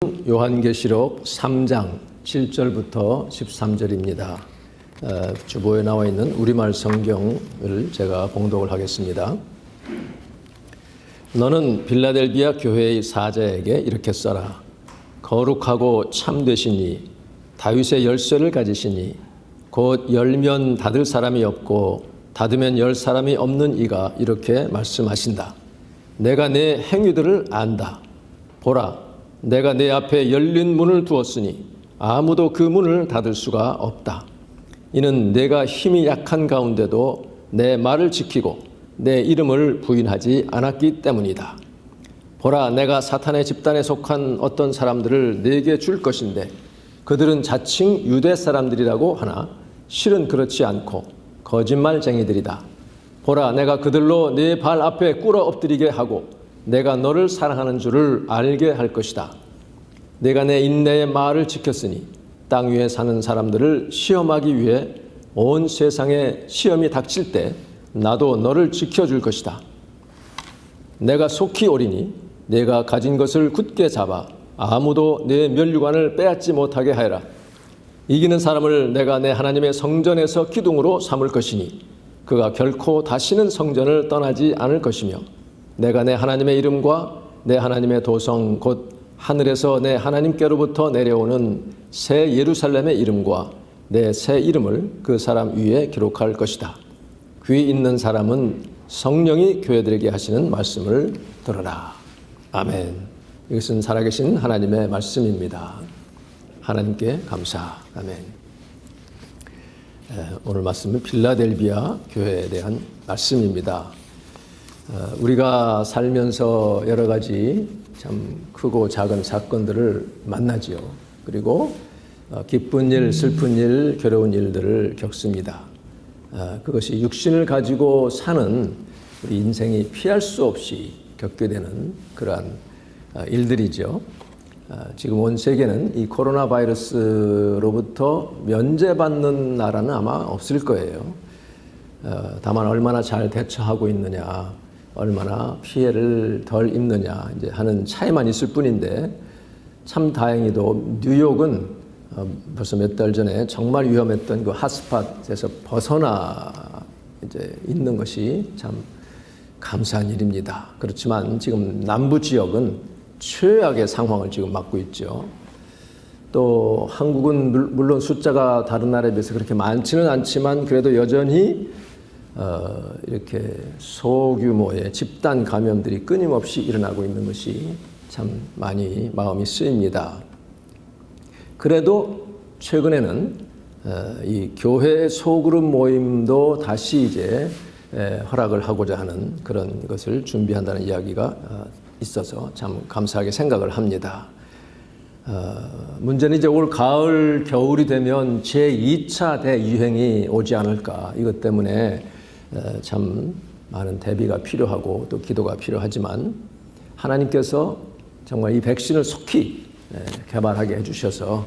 요한계시록 3장 7절부터 13절입니다. 주보에 나와 있는 우리말 성경을 제가 봉독을 하겠습니다. 너는 빌라델비아 교회의 사자에게 이렇게 써라. 거룩하고 참되시니 다윗의 열쇠를 가지시니 곧 열면 닫을 사람이 없고 닫으면 열 사람이 없는 이가 이렇게 말씀하신다. 내가 내 행위들을 안다. 보라, 내가 내 앞에 열린 문을 두었으니 아무도 그 문을 닫을 수가 없다. 이는 내가 힘이 약한 가운데도 내 말을 지키고 내 이름을 부인하지 않았기 때문이다. 보라, 내가 사탄의 집단에 속한 어떤 사람들을 네게 줄 것인데 그들은 자칭 유대 사람들이라고 하나 실은 그렇지 않고 거짓말쟁이들이다. 보라, 내가 그들로 네 발 앞에 꿇어 엎드리게 하고 내가 너를 사랑하는 줄을 알게 할 것이다. 내가 내 인내의 말을 지켰으니 땅 위에 사는 사람들을 시험하기 위해 온 세상에 시험이 닥칠 때 나도 너를 지켜줄 것이다. 내가 속히 오리니 내가 가진 것을 굳게 잡아 아무도 내 면류관을 빼앗지 못하게 하여라. 이기는 사람을 내가 내 하나님의 성전에서 기둥으로 삼을 것이니 그가 결코 다시는 성전을 떠나지 않을 것이며 내가 내 하나님의 이름과 내 하나님의 도성 곧 하늘에서 내 하나님께로부터 내려오는 새 예루살렘의 이름과 내 새 이름을 그 사람 위에 기록할 것이다. 귀 있는 사람은 성령이 교회들에게 하시는 말씀을 들으라. 아멘. 이것은 살아계신 하나님의 말씀입니다. 하나님께 감사. 아멘. 오늘 말씀은 빌라델비아 교회에 대한 말씀입니다. 우리가 살면서 여러 가지 참 크고 작은 사건들을 만나지요. 그리고 기쁜 일, 슬픈 일, 괴로운 일들을 겪습니다. 그것이 육신을 가지고 사는 우리 인생이 피할 수 없이 겪게 되는 그러한 일들이죠. 지금 온 세계는 이 코로나 바이러스로부터 면제받는 나라는 아마 없을 거예요. 다만 얼마나 잘 대처하고 있느냐, 얼마나 피해를 덜 입느냐 이제 하는 차이만 있을 뿐인데 참 다행히도 뉴욕은 벌써 몇 달 전에 정말 위험했던 그 핫스팟에서 벗어나 이제 있는 것이 참 감사한 일입니다. 그렇지만 지금 남부 지역은 최악의 상황을 지금 맞고 있죠. 또 한국은 물론 숫자가 다른 나라에 비해서 그렇게 많지는 않지만 그래도 여전히 이렇게 소규모의 집단 감염들이 끊임없이 일어나고 있는 것이 참 많이 마음이 쓰입니다. 그래도 최근에는 이 교회 소그룹 모임도 다시 이제 허락을 하고자 하는 그런 것을 준비한다는 이야기가 있어서 참 감사하게 생각을 합니다. 문제는 이제 올 가을, 겨울이 되면 제2차 대유행이 오지 않을까. 이것 때문에 참 많은 대비가 필요하고 또 기도가 필요하지만 하나님께서 정말 이 백신을 속히 개발하게 해주셔서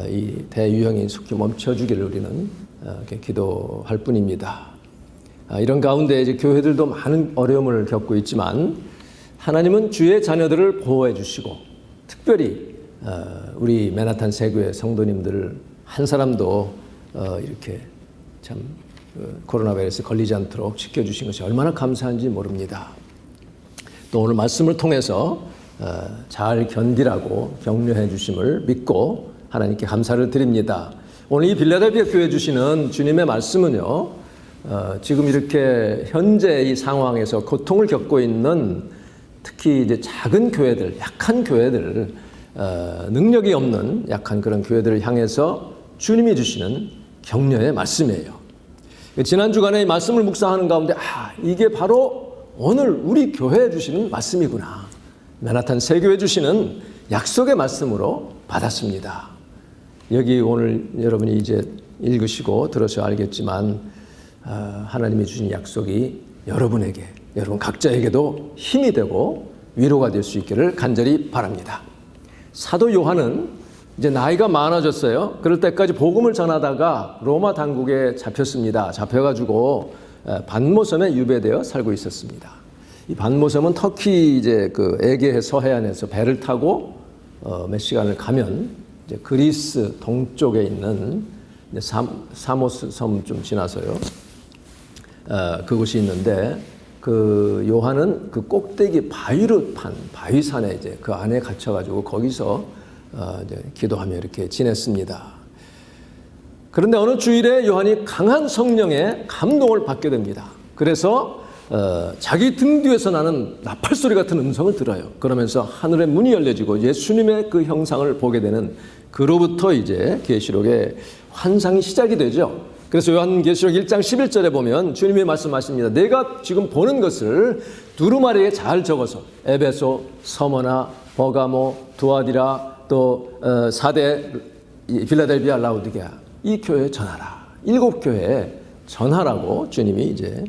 이 대유행이 속히 멈춰주기를 우리는 이렇게 기도할 뿐입니다. 이런 가운데 이제 교회들도 많은 어려움을 겪고 있지만 하나님은 주의 자녀들을 보호해 주시고 특별히 우리 맨하탄 세교회 성도님들 한 사람도 이렇게 참 코로나 바이러스에 걸리지 않도록 지켜주신 것이 얼마나 감사한지 모릅니다. 또 오늘 말씀을 통해서 잘 견디라고 격려해 주심을 믿고 하나님께 감사를 드립니다. 오늘 이 빌라델비아 교회 주시는 주님의 말씀은요, 지금 이렇게 현재 이 상황에서 고통을 겪고 있는 특히 이제 작은 교회들, 약한 교회들, 능력이 없는 약한 그런 교회들을 향해서 주님이 주시는 격려의 말씀이에요. 지난 주간에 이 말씀을 묵상하는 가운데 이게 바로 오늘 우리 교회에 주시는 말씀이구나. 맨하탄 세교에 주시는 약속의 말씀으로 받았습니다. 여기 오늘 여러분이 이제 읽으시고 들어서 알겠지만 하나님이 주신 약속이 여러분에게, 여러분 각자에게도 힘이 되고 위로가 될 수 있기를 간절히 바랍니다. 사도 요한은 이제 나이가 많아졌어요. 그럴 때까지 복음을 전하다가 로마 당국에 잡혔습니다. 잡혀가지고 반모섬에 유배되어 살고 있었습니다. 이 반모섬은 터키 이제 그 에게 서해안에서 배를 타고 몇 시간을 가면 이제 그리스 동쪽에 있는 사모스 섬 좀 지나서요. 그곳이 있는데 그 요한은 그 꼭대기 바위로 판 바위산에 이제 그 안에 갇혀가지고 거기서 이제 기도하며 이렇게 지냈습니다. 그런데 어느 주일에 요한이 강한 성령의 감동을 받게 됩니다. 그래서 자기 등 뒤에서 나는 나팔 소리 같은 음성을 들어요. 그러면서 하늘의 문이 열려지고 예수님의 그 형상을 보게 되는, 그로부터 이제 계시록의 환상이 시작이 되죠. 그래서 요한계시록 1장 11절에 보면 주님이 말씀하십니다. 내가 지금 보는 것을 두루마리에 잘 적어서 에베소, 서머나, 버가모, 두아디라, 또 사대, 빌라델비아, 라우디게아 이 교회에 전하라. 7교회에 전하라고 주님이 이제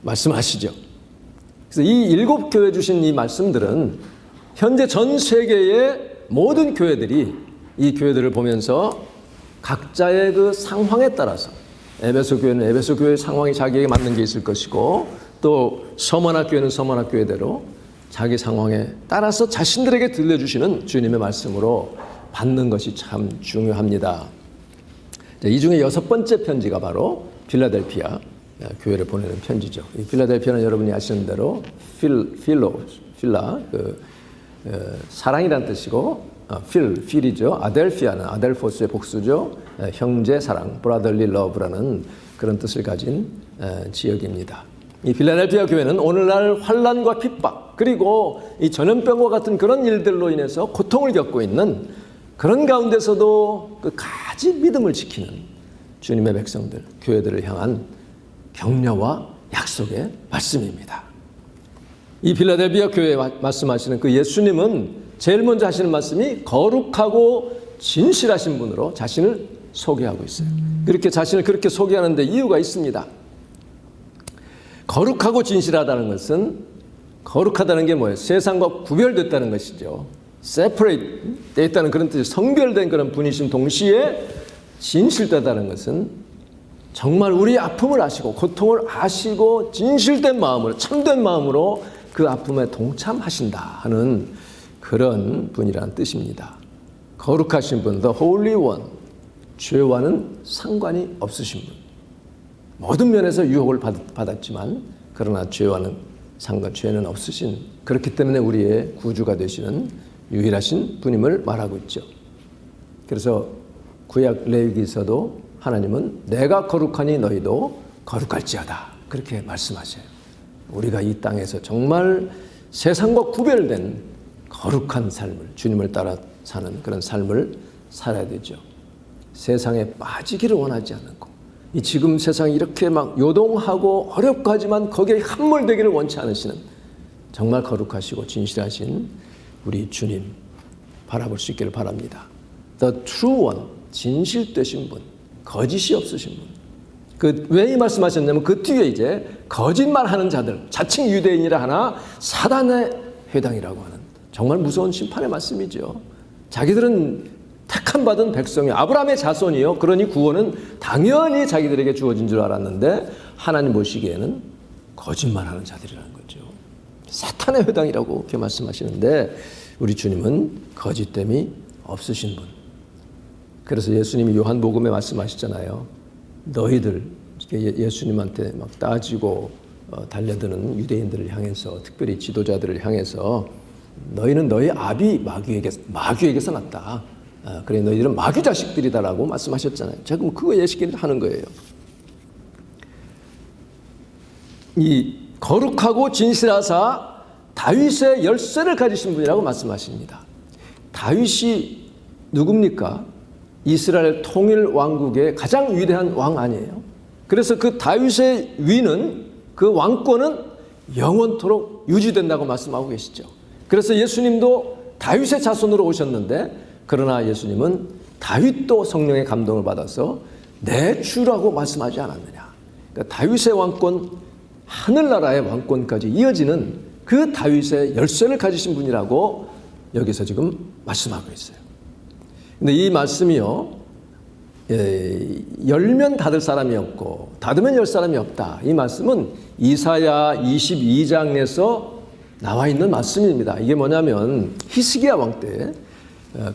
말씀하시죠. 그래서 이 7교회 주신 이 말씀들은 현재 전 세계의 모든 교회들이 이 교회들을 보면서 각자의 그 상황에 따라서, 에베소 교회는 에베소 교회의 상황이 자기에게 맞는 게 있을 것이고, 또 서머나 교회는 서머나 교회대로 자기 상황에 따라서 자신들에게 들려주시는 주님의 말씀으로 받는 것이 참 중요합니다. 이 중에 6번째 편지가 바로 필라델피아 교회를 보내는 편지죠. 이 필라델피아는 여러분이 아시는 대로 필라, 사랑이란 뜻이고, 필이죠. 아델피아는 아델포스의 복수죠. 형제 사랑, 브라더리 러브라는 그런 뜻을 가진 지역입니다. 이 필라델피아 교회는 오늘날 환난과 핍박, 그리고 이 전염병과 같은 그런 일들로 인해서 고통을 겪고 있는 그런 가운데서도 끝까지 믿음을 지키는 주님의 백성들, 교회들을 향한 격려와 약속의 말씀입니다. 이 필라델피아 교회에 말씀하시는 그 예수님은 제일 먼저 하시는 말씀이 거룩하고 진실하신 분으로 자신을 소개하고 있어요. 그렇게 자신을 그렇게 소개하는 데 이유가 있습니다. 거룩하고 진실하다는 것은, 거룩하다는 게 뭐예요? 세상과 구별됐다는 것이죠. separate 되어 있다는 그런 뜻이, 성별된 그런 분이신 동시에 진실되다는 것은 정말 우리의 아픔을 아시고 고통을 아시고 진실된 마음으로, 참된 마음으로 그 아픔에 동참하신다 하는 그런 분이라는 뜻입니다. 거룩하신 분, the holy one, 죄와는 상관이 없으신 분. 모든 면에서 유혹을 받았지만 그러나 죄와는 죄는 없으신, 그렇기 때문에 우리의 구주가 되시는 유일하신 분임을 말하고 있죠. 그래서 구약 레위기서도 하나님은 내가 거룩하니 너희도 거룩할지어다 그렇게 말씀하셔요. 우리가 이 땅에서 정말 세상과 구별된 거룩한 삶을, 주님을 따라 사는 그런 삶을 살아야 되죠. 세상에 빠지기를 원하지 않고, 이 지금 세상이 이렇게 막 요동하고 어렵고 하지만 거기에 함몰되기를 원치 않으시는 정말 거룩하시고 진실하신 우리 주님 바라볼 수 있기를 바랍니다. The true one, 진실되신 분, 거짓이 없으신 분. 왜 이 말씀하셨냐면 그 뒤에 이제 거짓말하는 자들, 자칭 유대인이라 하나 사단의 회당이라고 하는 정말 무서운 심판의 말씀이죠. 자기들은 택함 받은 백성이 아브라함의 자손이요, 그러니 구원은 당연히 자기들에게 주어진 줄 알았는데 하나님 보시기에는 거짓말하는 자들이라는 거죠. 사탄의 회당이라고 이렇게 말씀하시는데 우리 주님은 거짓됨이 없으신 분. 그래서 예수님이 요한복음에 말씀하시잖아요. 너희들, 예수님한테 막 따지고 달려드는 유대인들을 향해서, 특별히 지도자들을 향해서 너희는 너희 아비 마귀에게서 났다. 그래 너희들은 마귀 자식들이다라고 말씀하셨잖아요. 제가 그거 예시를 하는 거예요. 이 거룩하고 진실하사 다윗의 열쇠를 가지신 분이라고 말씀하십니다. 다윗이 누굽니까? 이스라엘 통일 왕국의 가장 위대한 왕 아니에요? 그래서 그 다윗의 위는, 그 왕권은 영원토록 유지된다고 말씀하고 계시죠. 그래서 예수님도 다윗의 자손으로 오셨는데, 그러나 예수님은 다윗도 성령의 감동을 받아서 내 주라고 말씀하지 않았느냐. 그러니까 다윗의 왕권, 하늘나라의 왕권까지 이어지는 그 다윗의 열쇠를 가지신 분이라고 여기서 지금 말씀하고 있어요. 근데 이 말씀이요, 열면 닫을 사람이 없고 닫으면 열 사람이 없다. 이 말씀은 이사야 22장에서 나와 있는 말씀입니다. 이게 뭐냐면 히스기야 왕 때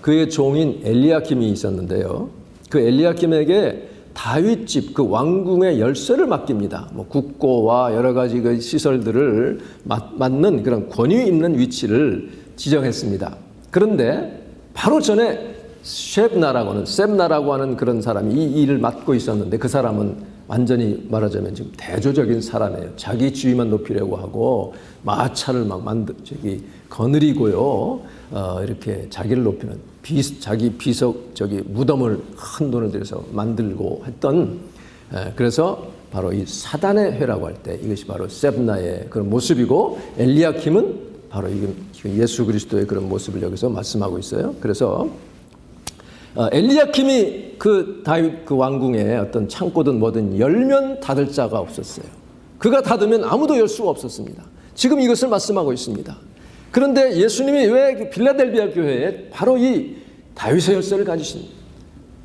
그의 종인 엘리야킴이 있었는데요. 그 엘리야킴에게 다윗집 그 왕궁의 열쇠를 맡깁니다. 뭐 국고와 여러 가지 그 시설들을 맡는 그런 권위 있는 위치를 지정했습니다. 그런데 바로 전에 셉나라고 하는 그런 사람이 이 일을 맡고 있었는데, 그 사람은 완전히 말하자면 지금 대조적인 사람이에요. 자기 지위만 높이려고 하고 마차를 막 거느리고요. 이렇게 자기를 높이는 자기 비석 무덤을 큰 돈을 들여서 만들고 했던, 그래서 바로 이 사단의 회라고 할 때 이것이 바로 셉나의 그런 모습이고, 엘리야킴은 바로 예수 그리스도의 그런 모습을 여기서 말씀하고 있어요. 그래서 엘리야킴이 그 다윗 그 왕궁에 어떤 창고든 뭐든 열면 닫을 자가 없었어요. 그가 닫으면 아무도 열 수가 없었습니다. 지금 이것을 말씀하고 있습니다. 그런데 예수님이 왜 빌라델비아 교회에 바로 이 다윗의 열쇠를 가지신,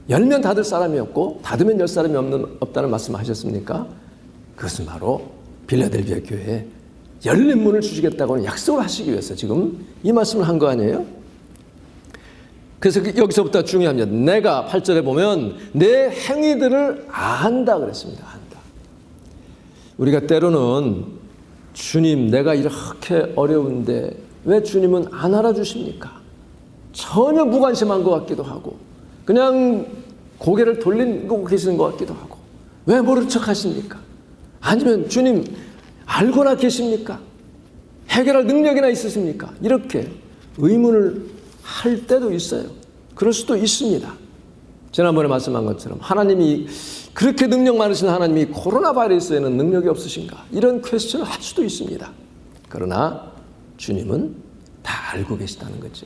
열면 닫을 사람이 없고 닫으면 열 사람이 없다는 말씀을 하셨습니까? 그것은 바로 빌라델비아 교회에 열린 문을 주시겠다고 약속을 하시기 위해서 지금 이 말씀을 한 거 아니에요? 그래서 여기서부터 중요합니다. 내가 8절에 보면 내 행위들을 안다 그랬습니다. 안다. 우리가 때로는 주님, 내가 이렇게 어려운데 왜 주님은 안 알아주십니까? 전혀 무관심한 것 같기도 하고 그냥 고개를 돌리고 계시는 것 같기도 하고, 왜 모른 척 하십니까? 아니면 주님 알고나 계십니까? 해결할 능력이나 있으십니까? 이렇게 의문을 할 때도 있어요. 그럴 수도 있습니다. 지난번에 말씀한 것처럼 하나님이 그렇게 능력 많으신 하나님이 코로나 바이러스에는 능력이 없으신가? 이런 퀘스천을 할 수도 있습니다. 그러나 주님은 다 알고 계시다는 거죠.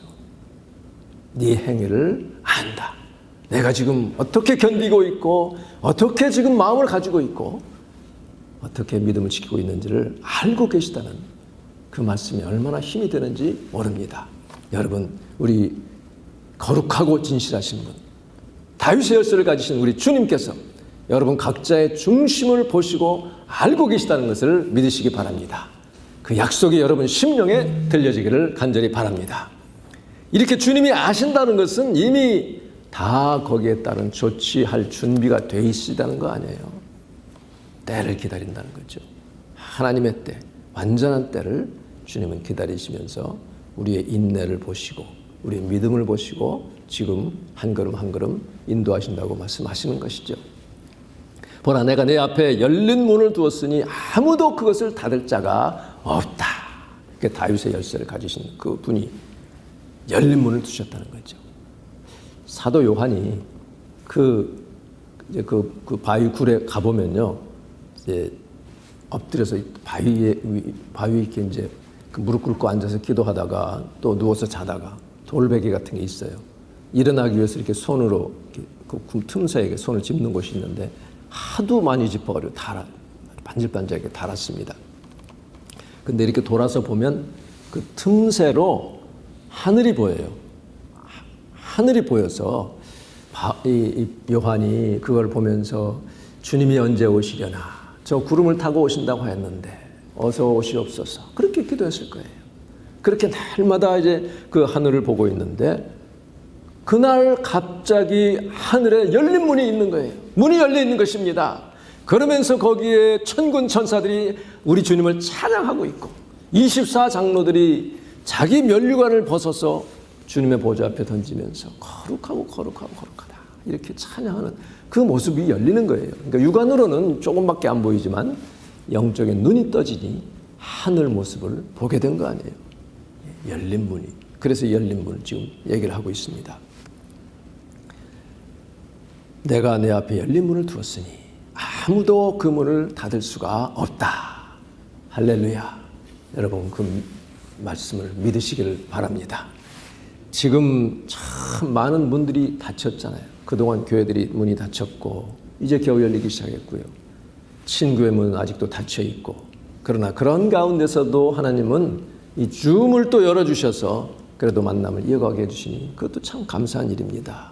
네 행위를 안다. 내가 지금 어떻게 견디고 있고 어떻게 지금 마음을 가지고 있고 어떻게 믿음을 지키고 있는지를 알고 계시다는 그 말씀이 얼마나 힘이 되는지 모릅니다. 여러분, 우리 거룩하고 진실하신 분, 다윗의 열쇠를 가지신 우리 주님께서 여러분 각자의 중심을 보시고 알고 계시다는 것을 믿으시기 바랍니다. 그 약속이 여러분 심령에 들려지기를 간절히 바랍니다. 이렇게 주님이 아신다는 것은 이미 다 거기에 따른 조치할 준비가 돼 있으시다는 거 아니에요. 때를 기다린다는 거죠. 하나님의 때, 완전한 때를 주님은 기다리시면서 우리의 인내를 보시고 우리의 믿음을 보시고 지금 한 걸음 한 걸음 인도하신다고 말씀하시는 것이죠. 보라, 내가 내 앞에 열린 문을 두었으니 아무도 그것을 닫을 자가 없다. 그러니까 다윗의 열쇠를 가지신 그 분이 열린 문을 두셨다는 거죠. 사도 요한이 그 바위 굴에 가보면요, 이제 엎드려서 바위에 이렇게 이제 그 무릎 꿇고 앉아서 기도하다가 또 누워서 자다가 돌베개 같은 게 있어요. 일어나기 위해서 이렇게 손으로 이렇게 그 틈새에 손을 짚는 곳이 있는데 하도 많이 짚어가지고 반질반질하게 달았습니다. 근데 이렇게 돌아서 보면 그 틈새로 하늘이 보여요. 하늘이 보여서 이 요한이 그걸 보면서 주님이 언제 오시려나, 저 구름을 타고 오신다고 했는데 어서 오시옵소서, 그렇게 기도했을 거예요. 그렇게 날마다 이제 그 하늘을 보고 있는데 그날 갑자기 하늘에 열린 문이 있는 거예요. 문이 열려 있는 것입니다. 그러면서 거기에 천군 천사들이 우리 주님을 찬양하고 있고 24장로들이 자기 면류관을 벗어서 주님의 보좌 앞에 던지면서 거룩하다 이렇게 찬양하는 그 모습이 열리는 거예요. 그러니까 육안으로는 조금밖에 안 보이지만 영적인 눈이 떠지니 하늘 모습을 보게 된 거 아니에요. 열린 문이. 그래서 열린 문을 지금 얘기를 하고 있습니다. 내가 내 앞에 열린 문을 두었으니 아무도 그 문을 닫을 수가 없다. 할렐루야. 여러분 그 말씀을 믿으시기를 바랍니다. 지금 참 많은 문들이 닫혔잖아요. 그동안 교회들이 문이 닫혔고 이제 겨우 열리기 시작했고요. 친구의 문은 아직도 닫혀 있고, 그러나 그런 가운데서도 하나님은 이 주문을 또 열어주셔서 그래도 만남을 이어가게 해주시니 그것도 참 감사한 일입니다.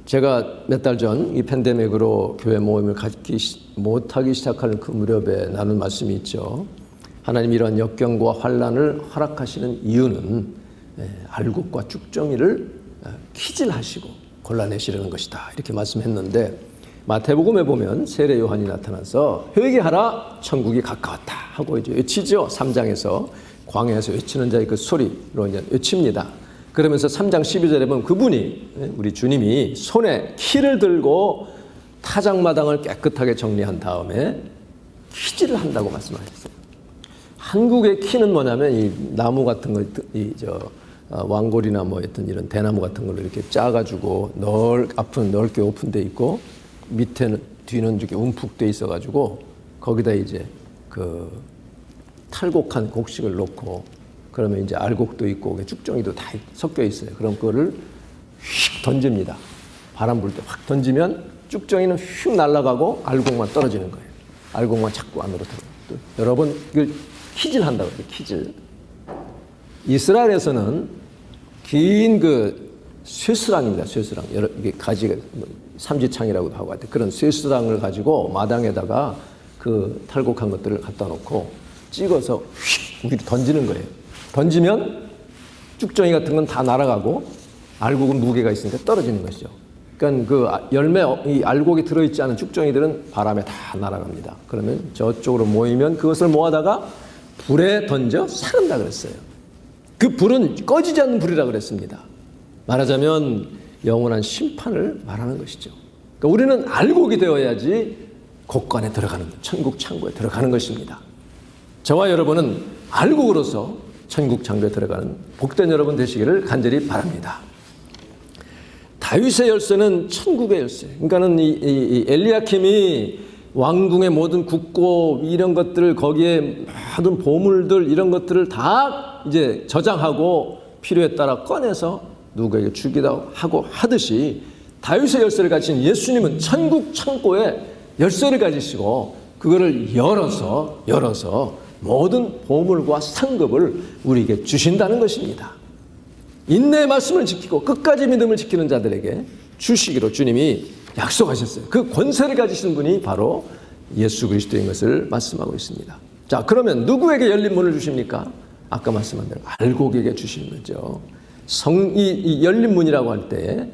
제가 몇 달 전 이 팬데믹으로 교회 모임을 갖기 못하기 시작하는 그 무렵에 나눈 말씀이 있죠. 하나님이 이런 역경과 환난을 허락하시는 이유는 알곡과 쭉정이를 키질하시고 골라내시려는 것이다. 이렇게 말씀했는데 마태복음에 보면 세례 요한이 나타나서 회개하라 천국이 가까웠다 하고 이제 외치죠. 3장에서 광야에서 외치는 자의 그 소리로 이제 외칩니다. 그러면서 3장 12절에 보면 그분이 우리 주님이 손에 키를 들고 타작마당을 깨끗하게 정리한 다음에 키질을 한다고 말씀하셨어요. 한국의 키는 뭐냐면 이 나무 같은 거, 왕골이나 뭐 어떤 이런 대나무 같은 걸로 이렇게 짜가지고 앞은 넓게 오픈돼 있고 밑에는 뒤는 이렇게 움푹돼 있어가지고 거기다 이제 그 탈곡한 곡식을 넣고 그러면 이제 알곡도 있고 쭉정이도 다 섞여 있어요. 그럼 그거를 휙 던집니다. 바람 불 때 확 던지면 쭉정이는 휙 날아가고 알곡만 떨어지는 거예요. 알곡만 자꾸 안으로 들어가요. 여러 번 이걸 키질한다고 해요. 키질. 이스라엘에서는 긴 그 쇠스랑입니다. 쇠스랑. 이게 가지가 삼지창이라고도 하고 하여튼 그런 쇠스랑을 가지고 마당에다가 그 탈곡한 것들을 갖다 놓고 찍어서 휙 위로 던지는 거예요. 던지면 쭉정이 같은 건 다 날아가고 알곡은 무게가 있으니까 떨어지는 것이죠. 그러니까 그 열매 이 알곡이 들어있지 않은 쭉정이들은 바람에 다 날아갑니다. 그러면 저쪽으로 모이면 그것을 모아다가 불에 던져 사른다 그랬어요. 그 불은 꺼지지 않는 불이라 그랬습니다. 말하자면 영원한 심판을 말하는 것이죠. 그러니까 우리는 알곡이 되어야지 곡간에 들어가는 천국 창고에 들어가는 것입니다. 저와 여러분은 알곡으로서 천국 창고에 들어가는 복된 여러분 되시기를 간절히 바랍니다. 다윗의 열쇠는 천국의 열쇠. 그러니까는 이 엘리야킴이 왕궁의 모든 국고 이런 것들을 거기에 모든 보물들 이런 것들을 다 이제 저장하고 필요에 따라 꺼내서 누구에게 주기도 하고 하듯이 다윗의 열쇠를 가진 예수님은 천국 창고에 열쇠를 가지시고 그거를 열어서 모든 보물과 상급을 우리에게 주신다는 것입니다. 인내의 말씀을 지키고 끝까지 믿음을 지키는 자들에게 주시기로 주님이 약속하셨어요. 그 권세를 가지신 분이 바로 예수 그리스도인 것을 말씀하고 있습니다. 자, 그러면 누구에게 열린 문을 주십니까? 아까 말씀한 대로 알곡에게 주시는 거죠. 이 열린 문이라고 할 때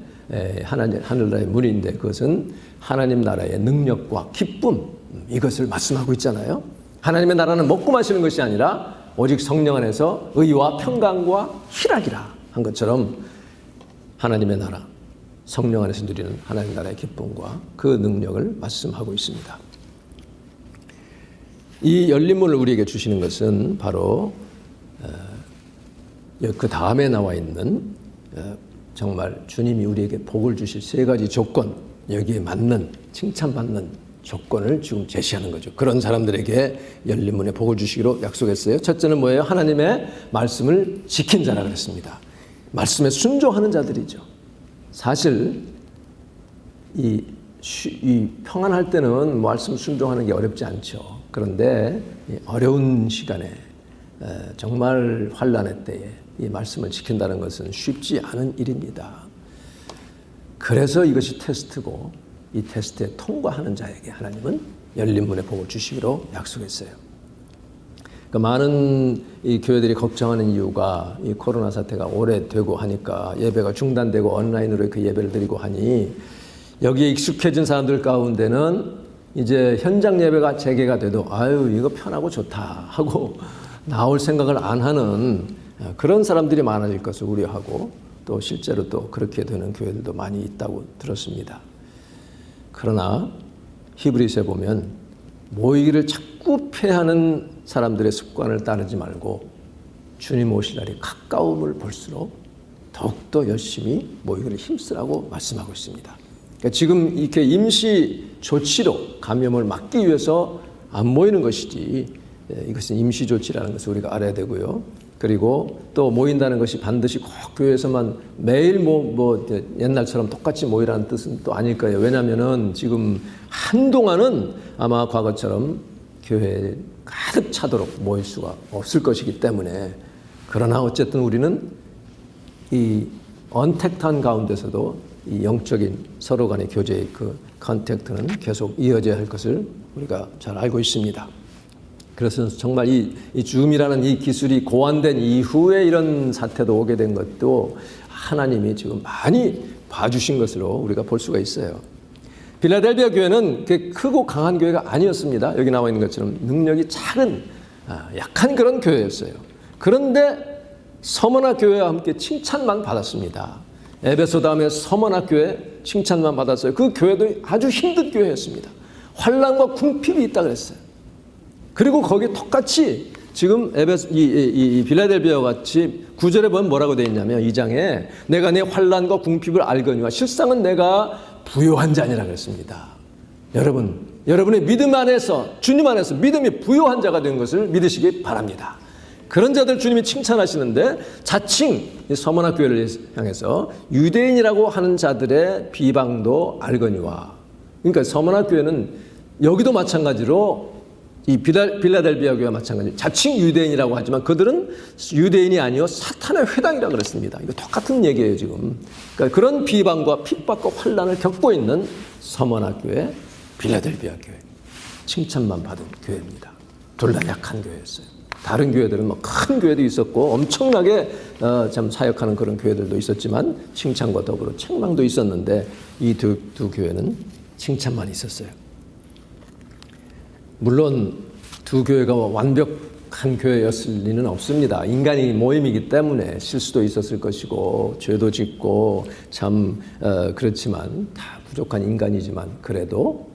하늘나라의 문인데 그것은 하나님 나라의 능력과 기쁨 이것을 말씀하고 있잖아요. 하나님의 나라는 먹고 마시는 것이 아니라 오직 성령 안에서 의와 평강과 희락이라 한 것처럼 하나님의 나라 성령 안에서 누리는 하나님 나라의 기쁨과 그 능력을 말씀하고 있습니다. 이 열린 문을 우리에게 주시는 것은 바로 그 다음에 나와 있는 정말 주님이 우리에게 복을 주실 세 가지 조건, 여기에 맞는 칭찬받는 조건을 지금 제시하는 거죠. 그런 사람들에게 열린 문에 복을 주시기로 약속했어요. 첫째는 뭐예요? 하나님의 말씀을 지킨 자라 그랬습니다. 말씀에 순종하는 자들이죠. 사실 이 평안할 때는 말씀 순종하는 게 어렵지 않죠. 그런데 어려운 시간에 정말 환난의 때에 이 말씀을 지킨다는 것은 쉽지 않은 일입니다. 그래서 이것이 테스트고 이 테스트에 통과하는 자에게 하나님은 열린 문의 복을 주시기로 약속했어요. 그러니까 많은 이 교회들이 걱정하는 이유가 이 코로나 사태가 오래되고 하니까 예배가 중단되고 온라인으로 그 예배를 드리고 하니 여기에 익숙해진 사람들 가운데는 이제 현장 예배가 재개가 돼도 아유 이거 편하고 좋다 하고 나올 생각을 안 하는 그런 사람들이 많아질 것을 우려하고 또 실제로 또 그렇게 되는 교회들도 많이 있다고 들었습니다. 그러나 히브리서에 보면 모이기를 자꾸 패하는 사람들의 습관을 따르지 말고 주님 오실 날이 가까움을 볼수록 더욱더 열심히 모이기를 힘쓰라고 말씀하고 있습니다. 그러니까 지금 이렇게 임시 조치로 감염을 막기 위해서 안 모이는 것이지 이것은 임시 조치라는 것을 우리가 알아야 되고요. 그리고 또 모인다는 것이 반드시 꼭 교회에서만 매일 옛날처럼 똑같이 모이라는 뜻은 또 아닐 거예요. 왜냐하면은 지금 한동안은 아마 과거처럼 교회에 가득 차도록 모일 수가 없을 것이기 때문에 그러나 어쨌든 우리는 이 언택트한 가운데서도 이 영적인 서로 간의 교제의 그 컨택트는 계속 이어져야 할 것을 우리가 잘 알고 있습니다. 그래서 정말 이 줌이라는 이 기술이 고안된 이후에 이런 사태도 오게 된 것도 하나님이 지금 많이 봐주신 것으로 우리가 볼 수가 있어요. 빌라델비아 교회는 크고 강한 교회가 아니었습니다. 여기 나와 있는 것처럼 능력이 작은 약한 그런 교회였어요. 그런데 서머나 교회와 함께 칭찬만 받았습니다. 에베소 다음에 서머나 교회 칭찬만 받았어요. 그 교회도 아주 힘든 교회였습니다. 환난과 궁핍이 있다 그랬어요. 그리고 거기에 똑같이 지금 이 빌라델비아와 같이 9절에 보면 뭐라고 되어 있냐면 2장에 내가 내 환난과 궁핍을 알거니와 실상은 내가 부요한 자니라 그랬습니다. 여러분의 믿음 안에서 주님 안에서 믿음이 부요한 자가 된 것을 믿으시기 바랍니다. 그런 자들 주님이 칭찬하시는데 자칭 서머나 교회를 향해서 유대인이라고 하는 자들의 비방도 알거니와, 그러니까 서머나 교회는 여기도 마찬가지로 이 빌라델비아 교회와 마찬가지 자칭 유대인이라고 하지만 그들은 유대인이 아니요 사탄의 회당이라고 그랬습니다. 이거 똑같은 얘기예요 지금. 그러니까 그런 비방과 핍박과 환난을 겪고 있는 서머나 교회, 빌라델비아 교회 칭찬만 받은 교회입니다. 둘 다 약한 교회였어요. 다른 교회들은 뭐 큰 교회도 있었고 엄청나게 참 사역하는 그런 교회들도 있었지만 칭찬과 더불어 책망도 있었는데 이 두 교회는 칭찬만 있었어요. 물론 두 교회가 완벽한 교회였을 리는 없습니다. 인간이 모임이기 때문에 실수도 있었을 것이고 죄도 짓고 참 그렇지만 다 부족한 인간이지만 그래도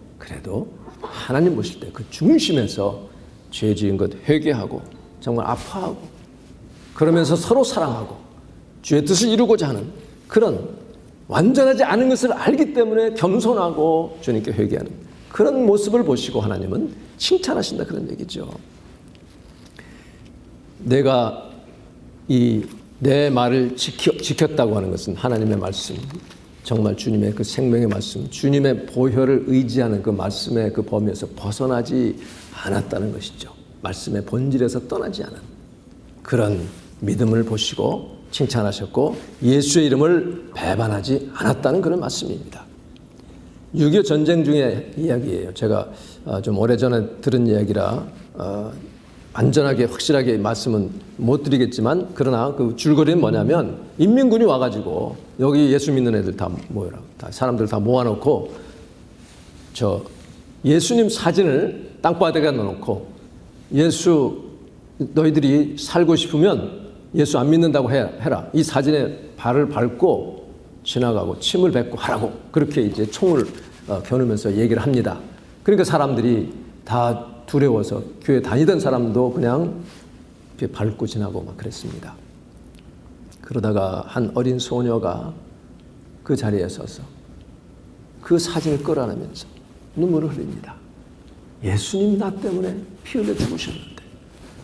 하나님 보실 때 그 중심에서 죄 지은 것 회개하고 정말 아파하고 그러면서 서로 사랑하고 주의 뜻을 이루고자 하는 그런 완전하지 않은 것을 알기 때문에 겸손하고 주님께 회개하는 그런 모습을 보시고 하나님은 칭찬하신다 그런 얘기죠. 내가 내 말을 지켰다고 하는 것은 하나님의 말씀, 정말 주님의 그 생명의 말씀, 주님의 보혈을 의지하는 그 말씀의 그 범위에서 벗어나지 않았다는 것이죠. 말씀의 본질에서 떠나지 않은 그런 믿음을 보시고 칭찬하셨고 예수의 이름을 배반하지 않았다는 그런 말씀입니다. 6.25 전쟁 중의 이야기예요. 제가 좀 오래전에 들은 이야기라 안전하게 확실하게 말씀은 못 드리겠지만 그러나 그 줄거리는 뭐냐면 인민군이 와가지고 여기 예수 믿는 애들 다 모여라, 사람들 다 모아놓고 예수님 사진을 땅바닥에 넣어놓고 예수 너희들이 살고 싶으면 예수 안 믿는다고 해라. 이 사진에 발을 밟고 지나가고 침을 뱉고 하라고 그렇게 이제 총을 겨누면서 얘기를 합니다. 그러니까 사람들이 다 두려워서 교회 다니던 사람도 그냥 밟고 지나고 막 그랬습니다. 그러다가 한 어린 소녀가 그 자리에 서서 그 사진을 끌어안으면서 눈물을 흘립니다. 예수님 나 때문에 피 흘려 죽으셨는데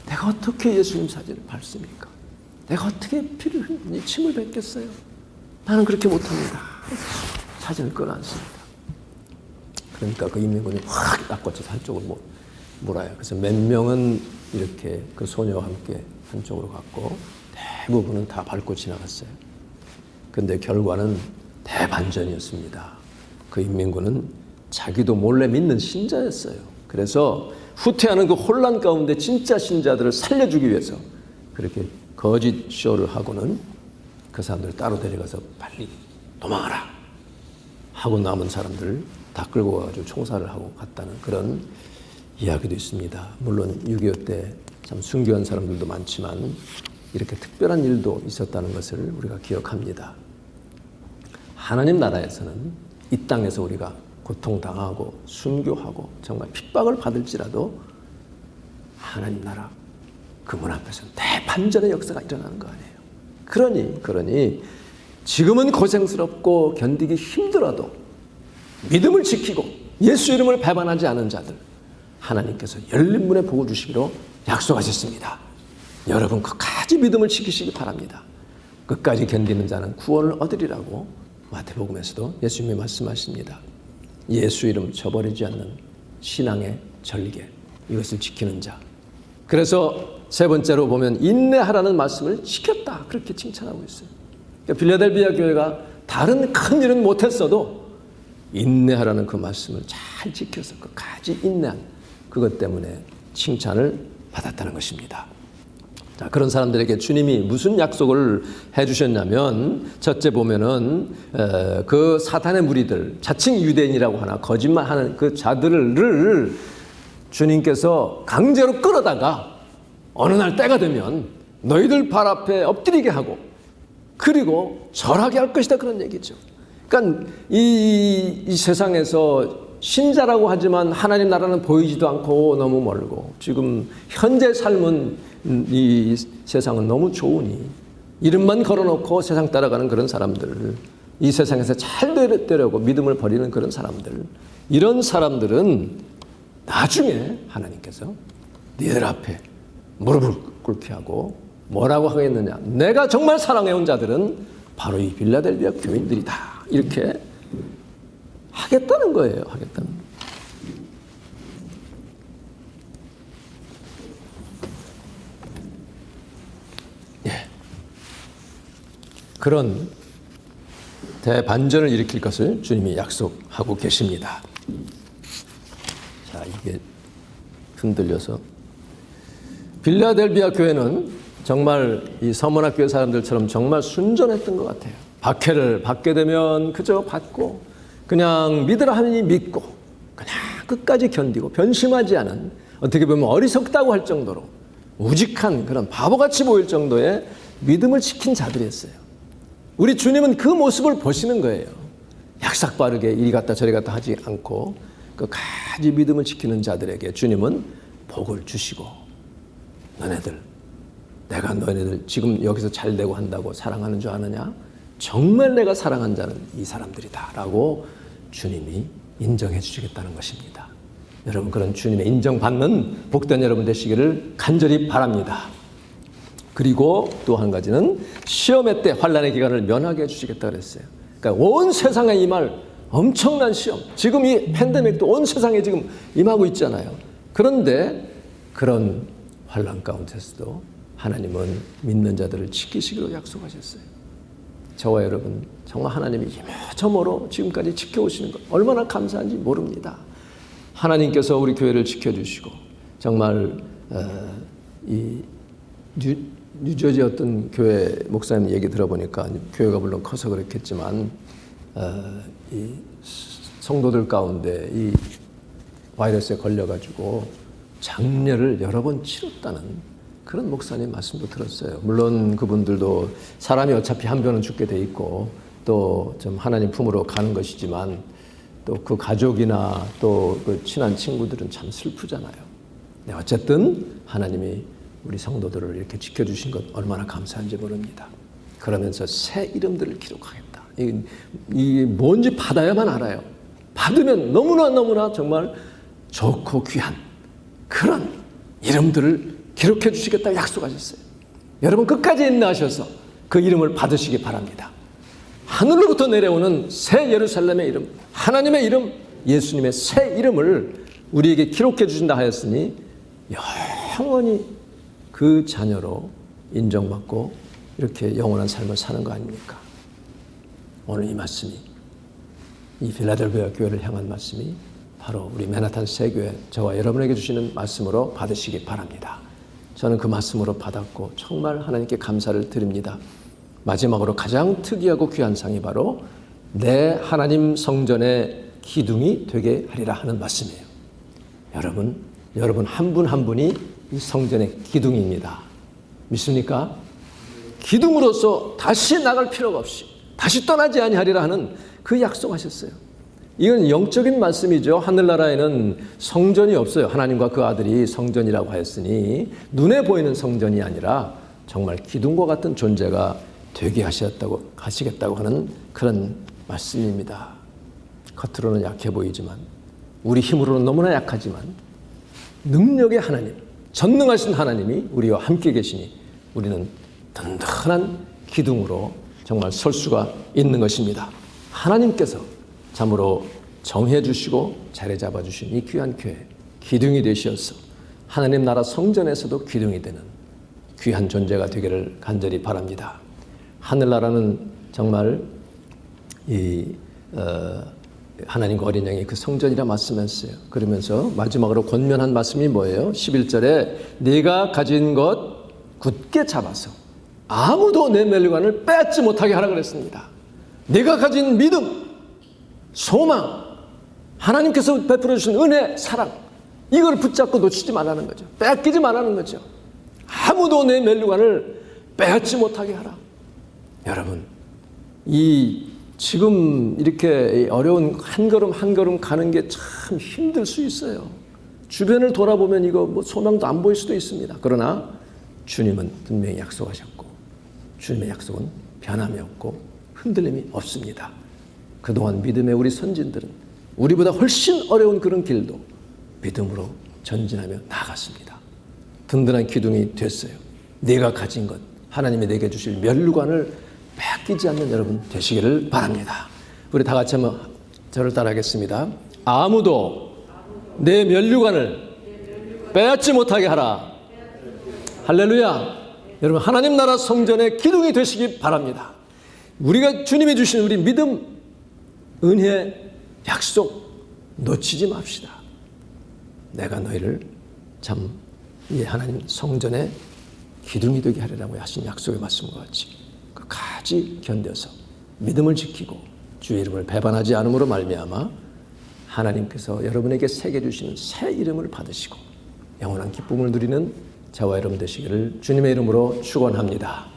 내가 어떻게 예수님 사진을 밟습니까? 내가 어떻게 피를 흘리니 침을 뱉겠어요? 나는 그렇게 못합니다. 사진을 끌어안습니다. 그러니까 그 인민군이 확 낚아쳐서 한쪽으로 몰아요. 그래서 몇 명은 이렇게 그 소녀와 함께 한쪽으로 갔고 대부분은 다 밟고 지나갔어요. 그런데 결과는 대반전이었습니다. 그 인민군은 자기도 몰래 믿는 신자였어요. 그래서 후퇴하는 그 혼란 가운데 진짜 신자들을 살려주기 위해서 그렇게 거짓 쇼를 하고는 그 사람들을 따로 데려가서 빨리 도망하라 하고 남은 사람들을 다 끌고 가가지고 총살을 하고 갔다는 그런 이야기도 있습니다. 물론 6.25 때 참 순교한 사람들도 많지만 이렇게 특별한 일도 있었다는 것을 우리가 기억합니다. 하나님 나라에서는 이 땅에서 우리가 고통당하고 순교하고 정말 핍박을 받을지라도 하나님 나라 그 문 앞에서는 대반전의 역사가 일어나는 거 아니에요. 그러니 지금은 고생스럽고 견디기 힘들어도 믿음을 지키고 예수 이름을 배반하지 않은 자들 하나님께서 열린 문에 복을 주시기로 약속하셨습니다. 여러분 끝까지 믿음을 지키시기 바랍니다. 끝까지 견디는 자는 구원을 얻으리라고 마태복음에서도 예수님이 말씀하십니다. 예수 이름 저버리지 않는 신앙의 절개, 이것을 지키는 자. 그래서 세 번째로 보면 인내하라는 말씀을 지켰다 그렇게 칭찬하고 있어요. 그러니까 빌라델비아 교회가 다른 큰 일은 못했어도 인내하라는 그 말씀을 잘 지켜서 끝까지 인내한 그것 때문에 칭찬을 받았다는 것입니다. 자, 그런 사람들에게 주님이 무슨 약속을 해주셨냐면, 첫째 보면은 그 사탄의 무리들, 자칭 유대인이라고 하나 거짓말하는 그 자들을 주님께서 강제로 끌어다가 어느 날 때가 되면 너희들 발 앞에 엎드리게 하고 그리고 절하게 할 것이다, 그런 얘기죠. 그러니까 이 세상에서 신자라고 하지만 하나님 나라는 보이지도 않고 너무 멀고, 지금 현재 삶은 이 세상은 너무 좋으니 이름만 걸어놓고 세상 따라가는 그런 사람들, 이 세상에서 잘 되려고 믿음을 버리는 그런 사람들, 이런 사람들은 나중에 하나님께서 니들 앞에 무릎을 꿇게 하고 뭐라고 하겠느냐, 내가 정말 사랑해온 자들은 바로 이 빌라델비아 교인들이다, 이렇게 하겠다는 거예요. 하겠다는. 예. 그런 대반전을 일으킬 것을 주님이 약속하고 계십니다. 자, 이게 흔들려서 빌라델비아 교회는 정말 이 서문학 교회 사람들처럼 정말 순전했던 것 같아요. 박해를 받게 되면 그저 받고 그냥 믿으라 하니 믿고 그냥 끝까지 견디고 변심하지 않은, 어떻게 보면 어리석다고 할 정도로 우직한 그런 바보같이 보일 정도의 믿음을 지킨 자들이었어요. 우리 주님은 그 모습을 보시는 거예요. 약삭 빠르게 이리 갔다 저리 갔다 하지 않고 끝까지 믿음을 지키는 자들에게 주님은 복을 주시고, 너네들 내가 너네들 지금 여기서 잘 되고 한다고 사랑하는 줄 아느냐? 정말 내가 사랑한 자는 이 사람들이다 라고 주님이 인정해 주시겠다는 것입니다. 여러분, 그런 주님의 인정받는 복된 여러분 되시기를 간절히 바랍니다. 그리고 또 한 가지는 시험의 때 환난의 기간을 면하게 해주시겠다 그랬어요. 그러니까 온 세상에 임할 엄청난 시험, 지금 이 팬데믹도 온 세상에 지금 임하고 있잖아요. 그런데 그런 환난 가운데서도 하나님은 믿는 자들을 지키시기로 약속하셨어요. 저와 여러분, 정말 하나님이 이모저모로 지금까지 지켜오시는 것 얼마나 감사한지 모릅니다. 하나님께서 우리 교회를 지켜주시고, 정말 이 뉴저지 어떤 교회 목사님 얘기 들어보니까, 교회가 물론 커서 그렇겠지만 이 성도들 가운데 이 바이러스에 걸려가지고 장례를 여러 번 치렀다는 그런 목사님 말씀도 들었어요. 물론 그분들도 사람이 어차피 한 번은 죽게 돼 있고 또 좀 하나님 품으로 가는 것이지만, 또 그 가족이나 또 그 친한 친구들은 참 슬프잖아요. 네, 어쨌든 하나님이 우리 성도들을 이렇게 지켜주신 것 얼마나 감사한지 모릅니다. 그러면서 새 이름들을 기록하겠다. 이 뭔지 받아야만 알아요. 받으면 너무나 정말 좋고 귀한 그런 이름들을 기록해 주시겠다고 약속하셨어요. 여러분, 끝까지 인내하셔서 그 이름을 받으시기 바랍니다. 하늘로부터 내려오는 새 예루살렘의 이름, 하나님의 이름, 예수님의 새 이름을 우리에게 기록해 주신다 하였으니 영원히 그 자녀로 인정받고 이렇게 영원한 삶을 사는 거 아닙니까? 오늘 이 말씀이, 이 필라델비아 교회를 향한 말씀이 바로 우리 맨하탄 새교회, 저와 여러분에게 주시는 말씀으로 받으시기 바랍니다. 저는 그 말씀으로 받았고 정말 하나님께 감사를 드립니다. 마지막으로 가장 특이하고 귀한 상이 바로 내 하나님 성전의 기둥이 되게 하리라 하는 말씀이에요. 여러분 한 분 한 분이 이 성전의 기둥입니다. 믿습니까? 기둥으로서 다시 나갈 필요가 없이 다시 떠나지 아니하리라 하는 그 약속하셨어요. 이건 영적인 말씀이죠. 하늘나라에는 성전이 없어요. 하나님과 그 아들이 성전이라고 하였으니 눈에 보이는 성전이 아니라 정말 기둥과 같은 존재가 되게 하시겠다고 하는 그런 말씀입니다. 겉으로는 약해 보이지만, 우리 힘으로는 너무나 약하지만 능력의 하나님, 전능하신 하나님이 우리와 함께 계시니 우리는 든든한 기둥으로 정말 설 수가 있는 것입니다. 하나님께서 참으로 정해 주시고 자리 잡아 주신 이 귀한 교회, 기둥이 되셔서 하나님 나라 성전에서도 기둥이 되는 귀한 존재가 되기를 간절히 바랍니다. 하늘나라는 정말 하나님과 어린 양이 그 성전이라 말씀했어요. 그러면서 마지막으로 권면한 말씀이 뭐예요? 11절에 네가 가진 것 굳게 잡아서 아무도 내 멸류관을 빼앗지 못하게 하라 그랬습니다. 네가 가진 믿음, 소망, 하나님께서 베풀어 주신 은혜, 사랑, 이걸 붙잡고 놓치지 말라는 거죠. 빼앗기지 말라는 거죠. 아무도 내 멸류관을 빼앗지 못하게 하라. 여러분, 지금 이렇게 어려운 한 걸음 한 걸음 가는 게 참 힘들 수 있어요. 주변을 돌아보면 이거 뭐 소망도 안 보일 수도 있습니다. 그러나 주님은 분명히 약속하셨고, 주님의 약속은 변함이 없고 흔들림이 없습니다. 그동안 믿음의 우리 선진들은 우리보다 훨씬 어려운 그런 길도 믿음으로 전진하며 나아갔습니다. 든든한 기둥이 됐어요. 내가 가진 것, 하나님이 내게 주실 멸류관을 빼앗기지 않는 여러분 되시기를 바랍니다. 우리 다 같이 한번 저를 따라하겠습니다. 아무도 내 멸류관을 빼앗지 못하게 하라. 할렐루야. 여러분, 하나님 나라 성전의 기둥이 되시기 바랍니다. 우리가 주님이 주신 우리 믿음, 은혜, 약속 놓치지 맙시다. 내가 너희를 참 이 하나님 성전의 기둥이 되게 하리라고 하신 약속의 말씀과 같이 끝까지 견뎌서 믿음을 지키고 주의 이름을 배반하지 않음으로 말미암아 하나님께서 여러분에게 새겨 주시는 새 이름을 받으시고 영원한 기쁨을 누리는 저와 여러분 되시기를 주님의 이름으로 축원합니다.